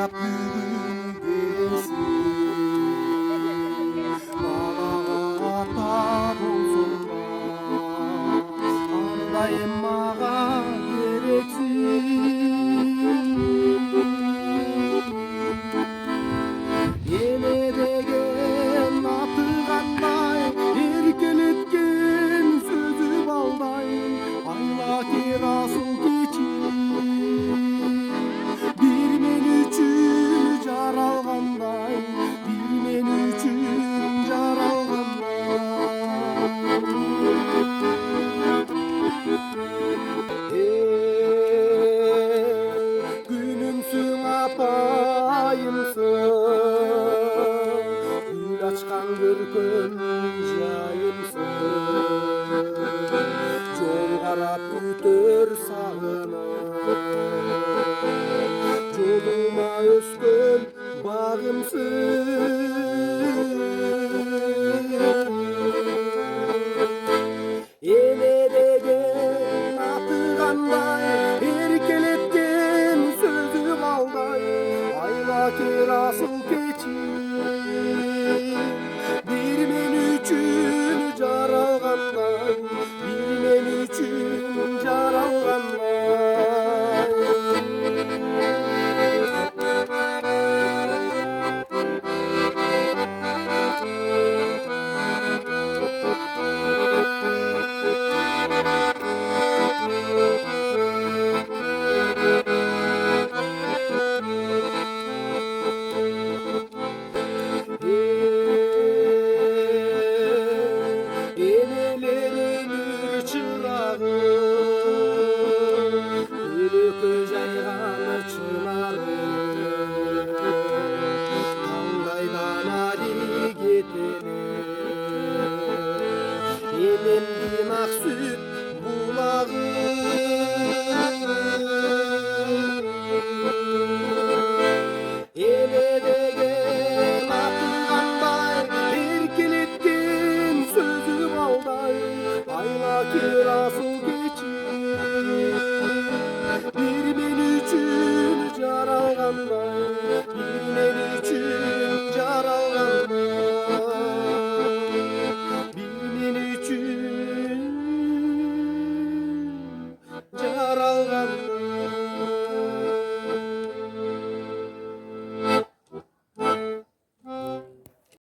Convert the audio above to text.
карап бүгүн келесиң мага ата болсоң да ар дайым мага керексиң эне деген аты кандай эркелеткен сөзү балдай айла кер асыл кечир бир мен үчүн жаралгандай бир мен үчүн жаралгандай күнүмсүң апайымсың гүл ачкан көркөм жайымсың жол карап күтөр сагынып жолума өскөн багымсың эне деген аты кандай эркелеткен сөзү балдай айла кер асыл